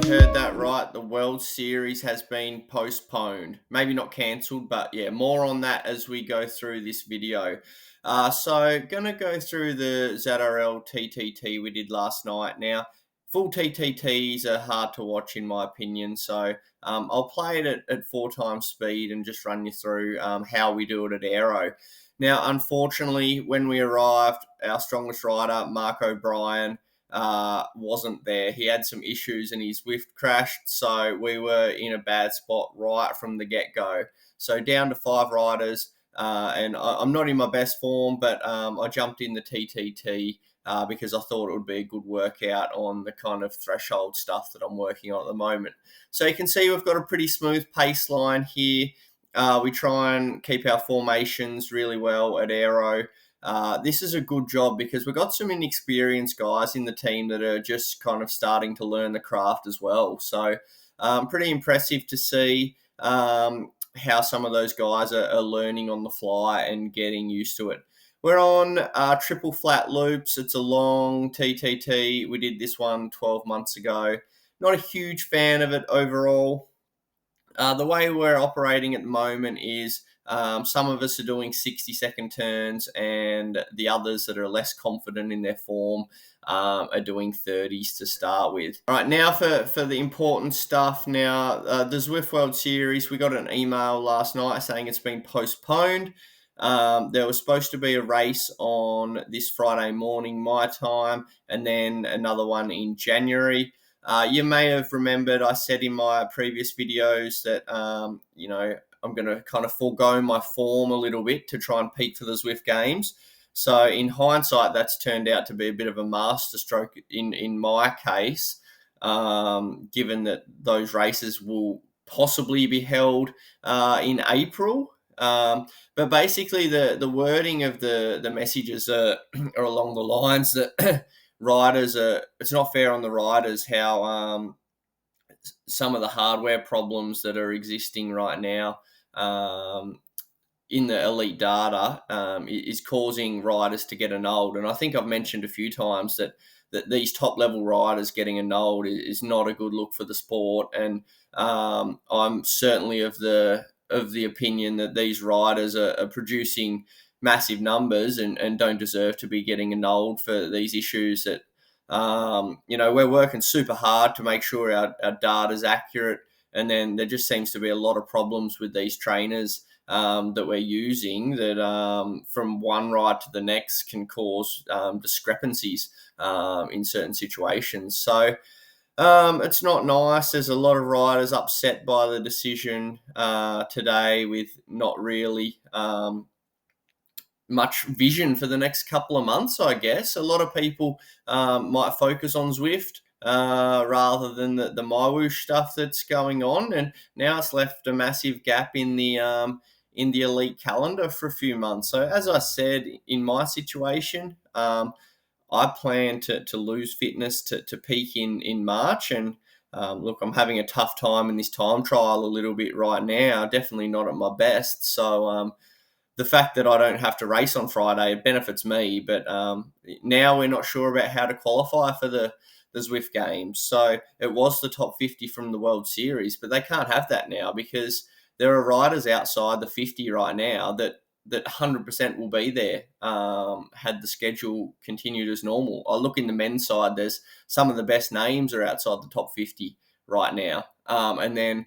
heard that right. The World Series has been postponed. Maybe not cancelled, but yeah, more on that as we go through this video. So going to go through the ZRL TTT we did last night. Now, full TTTs are hard to watch in my opinion, so I'll play it at 4 times speed and just run you through how we do it at Aero. Now, unfortunately, when we arrived, our strongest rider, Mark O'Brien, wasn't there. He had some issues and his Zwift crashed, so we were in a bad spot right from the get-go. So down to 5 riders, and I'm not in my best form, but I jumped in the TTT because I thought it would be a good workout on the kind of threshold stuff that I'm working on at the moment. So you can see we've got a pretty smooth pace line here. We try and keep our formations really well at Aero. This is a good job because we've got some inexperienced guys in the team that are just kind of starting to learn the craft as well. So pretty impressive to see how some of those guys are learning on the fly and getting used to it. We're on triple flat loops. It's a long TTT. We did this one 12 months ago. Not a huge fan of it overall. The way we're operating at the moment is some of us are doing 60-second turns and the others that are less confident in their form are doing 30s to start with. All right, now for the important stuff. Now, the Zwift World Series, we got an email last night saying it's been postponed. There was supposed to be a race on this Friday morning, my time, and then another one in January. You may have remembered I said in my previous videos that, I'm going to kind of forego my form a little bit to try and peak for the Zwift Games. So in hindsight, that's turned out to be a bit of a masterstroke in my case, given that those races will possibly be held in April. But basically, the wording of the messages are along the lines that riders it's not fair on the riders how some of the hardware problems that are existing right now in the elite data is causing riders to get annulled. And I think I've mentioned a few times that these top level riders getting annulled is not a good look for the sport. And I'm certainly of the opinion that these riders are producing massive numbers and don't deserve to be getting annulled for these issues that, we're working super hard to make sure our data is accurate. And then there just seems to be a lot of problems with these trainers that we're using that from one ride to the next can cause discrepancies in certain situations. So it's not nice. There's a lot of riders upset by the decision today with not really much vision for the next couple of months, I guess. A lot of people might focus on Zwift rather than the Wahoo stuff that's going on. And now it's left a massive gap in the elite calendar for a few months. So as I said, in my situation, I plan to lose fitness to peak in March. And look, I'm having a tough time in this time trial a little bit right now, definitely not at my best. So the fact that I don't have to race on Friday, it benefits me. But now we're not sure about how to qualify for the Zwift Games. So it was the top 50 from the World Series, but they can't have that now because there are riders outside the 50 right now that 100% will be there had the schedule continued as normal. I look in the men's side, there's some of the best names are outside the top 50 right now. And then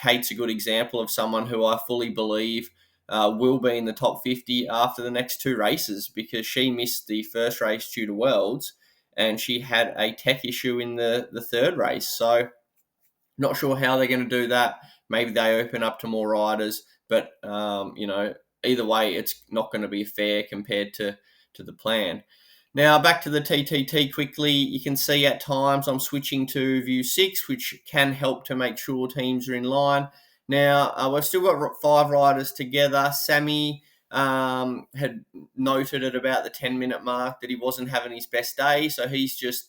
Kate's a good example of someone who I fully believe will be in the top 50 after the next 2 races because she missed the first race due to Worlds and she had a tech issue in the third race. So not sure how they're going to do that. Maybe they open up to more riders, but either way, it's not going to be fair compared to the plan. Now, back to the TTT quickly. You can see at times I'm switching to view 6, which can help to make sure teams are in line. Now, we've still got 5 riders together. Sammy had noted at about the 10-minute mark that he wasn't having his best day, so he's just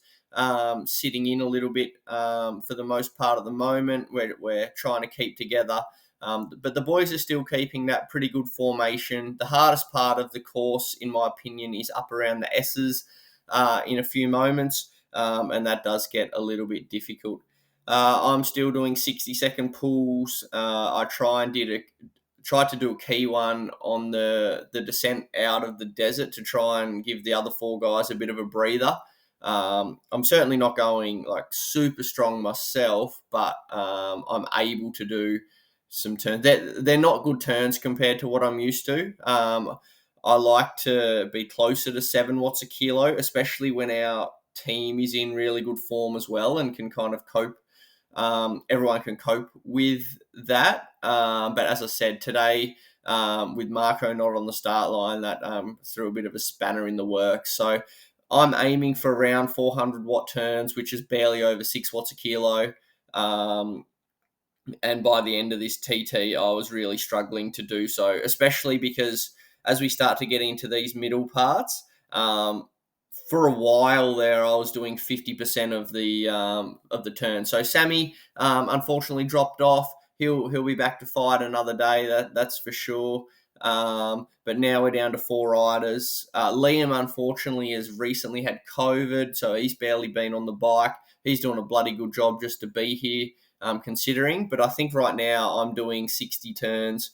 sitting in a little bit for the most part at the moment. We're trying to keep together. But the boys are still keeping that pretty good formation. The hardest part of the course, in my opinion, is up around the S's in a few moments, and that does get a little bit difficult. I'm still doing 60-second pulls. I tried to do a key one on the descent out of the desert to try and give the other four guys a bit of a breather. I'm certainly not going like super strong myself, but I'm able to do some turns. They're not good turns compared to what I'm used to. I like to be closer to 7 watts a kilo, especially when our team is in really good form as well and can kind of cope. Everyone can cope with that. But as I said today, with Marco not on the start line, that threw a bit of a spanner in the works. So I'm aiming for around 400 watt turns, which is barely over 6 watts a kilo. And by the end of this TT, I was really struggling to do so, especially because as we start to get into these middle parts, for a while there, I was doing 50% of the turn. So Sammy, unfortunately, dropped off. He'll be back to fight another day. That's for sure. But now we're down to 4 riders. Liam, unfortunately, has recently had COVID, so he's barely been on the bike. He's doing a bloody good job just to be here, considering. But I think right now I'm doing 60 turns,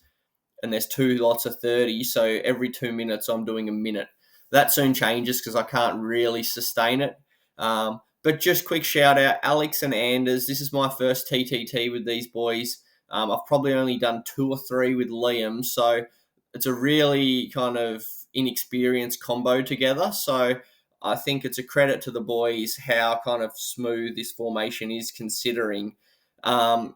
and there's 2 lots of 30. So every 2 minutes I'm doing a minute. That soon changes because I can't really sustain it. But just quick shout out, Alex and Anders. This is my first TTT with these boys. I've probably only done 2 or 3 with Liam, so it's a really kind of inexperienced combo together. So I think it's a credit to the boys how kind of smooth this formation is, um,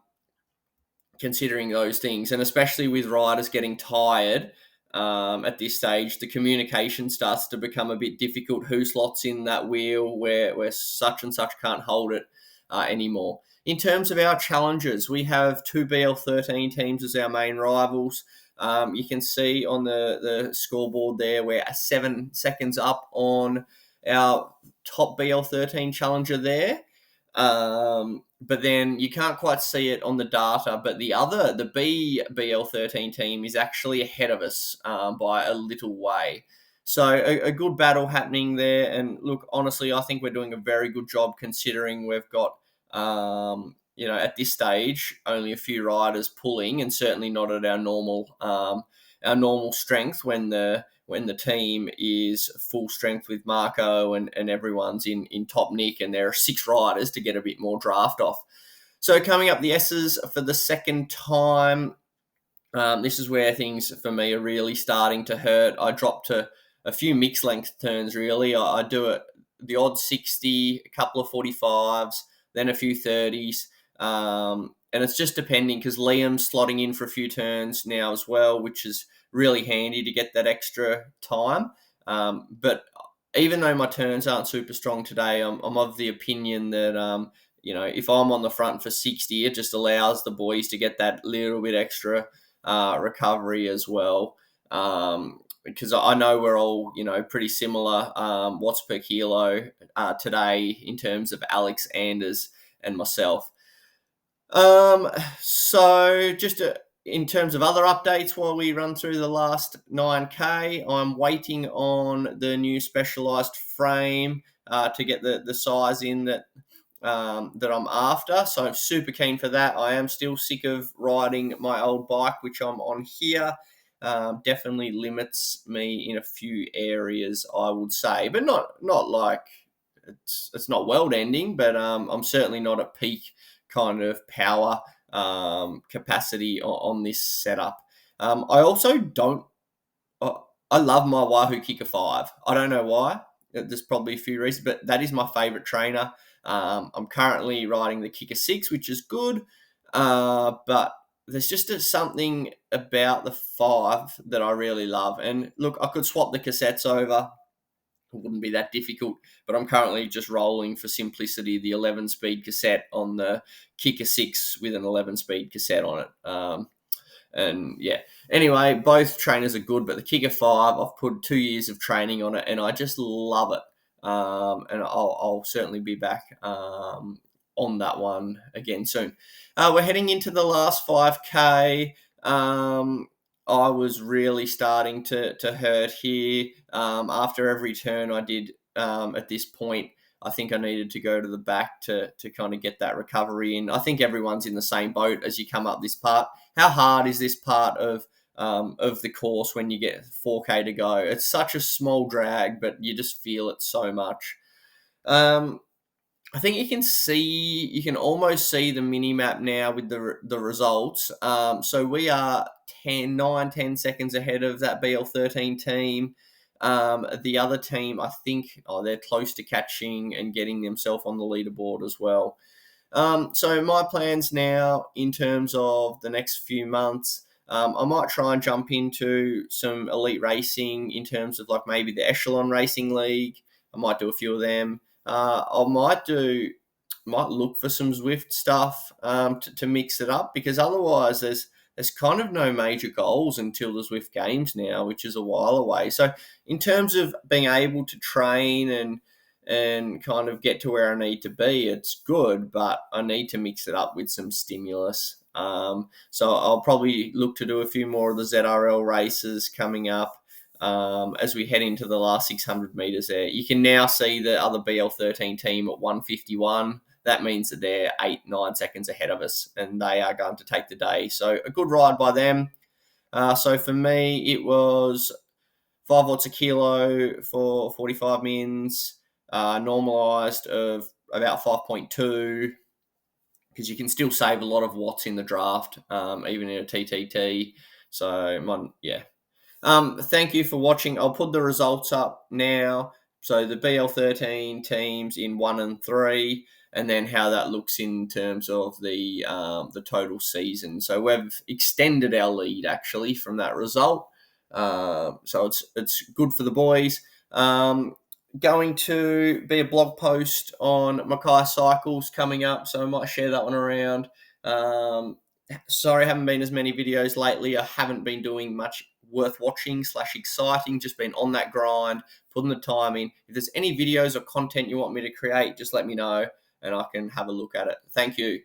considering those things, and especially with riders getting tired. At this stage, the communication starts to become a bit difficult. Who slots in that wheel where such and such can't hold it anymore. In terms of our challenges, we have 2 BL13 teams as our main rivals. You can see on the scoreboard there we're 7 seconds up on our top BL13 challenger there. But then you can't quite see it on the data, but the BL13 team is actually ahead of us by a little way. So a good battle happening there. And look, honestly, I think we're doing a very good job considering we've got, at this stage, only a few riders pulling, and certainly not at our normal strength when the team is full strength with Marco and everyone's in top nick, and there are 6 riders to get a bit more draft off. So coming up the S's for the second time, this is where things for me are really starting to hurt. I dropped to a few mixed length turns really. I do it the odd 60, a couple of 45s, then a few 30s. And it's just depending because Liam's slotting in for a few turns now as well, which is really handy to get that extra time. But even though my turns aren't super strong today, I'm of the opinion that, if I'm on the front for 60, it just allows the boys to get that little bit extra recovery as well. Because I know we're all, pretty similar watts per kilo today in terms of Alex, Anders, and myself. So just in terms of other updates while we run through the last 9K, I'm waiting on the new Specialized frame to get the size in that I'm after. So I'm super keen for that. I am still sick of riding my old bike, which I'm on here. Definitely limits me in a few areas, I would say, but not like it's not world ending, but I'm certainly not at peak kind of power capacity on this setup. I also don't. I love my Wahoo Kickr 5. I don't know why. There's probably a few reasons, but that is my favorite trainer. I'm currently riding the Kickr 6, which is good, but there's just something about the 5 that I really love. And look, I could swap the cassettes over. It wouldn't be that difficult, but I'm currently just rolling for simplicity the 11-speed cassette on the Kickr 6 with an 11-speed cassette on it. And yeah, anyway, both trainers are good, but the Kickr 5, I've put 2 years of training on it, and I just love it. And I'll certainly be back on that one again soon. We're heading into the last 5K. I was really starting to hurt here. After every turn I did at this point, I think I needed to go to the back to kind of get that recovery in. I think everyone's in the same boat as you come up this part. How hard is this part of the course when you get 4K to go? It's such a small drag, but you just feel it so much. I think you can almost see the mini map now with the results. So we are 10 seconds ahead of that BL13 team. The other team, I think, they're close to catching and getting themselves on the leaderboard as well. So my plans now in terms of the next few months, I might try and jump into some elite racing in terms of like maybe the Echelon Racing League. I might do a few of them. I might look for some Zwift stuff to mix it up, because otherwise there's kind of no major goals until the Zwift Games now, which is a while away. So in terms of being able to train and kind of get to where I need to be, it's good, but I need to mix it up with some stimulus. So I'll probably look to do a few more of the ZRL races coming up. As we head into the last 600 meters there. You can now see the other BL13 team at 151. That means that they're 8-9 seconds ahead of us, and they are going to take the day. So a good ride by them. So for me, it was 5 watts a kilo for 45 mins, normalized of about 5.2, because you can still save a lot of watts in the draft, even in a TTT. So, thank you for watching. I'll put the results up now. So the BL13 teams in 1 and 3, and then how that looks in terms of the total season. So we've extended our lead actually from that result. So it's good for the boys. Going to be a blog post on Mackay Cycles coming up, so I might share that one around. Sorry, haven't been as many videos lately. I haven't been doing much worth watching / exciting, just been on that grind, putting the time in. If there's any videos or content you want me to create, just let me know and I can have a look at it. Thank you.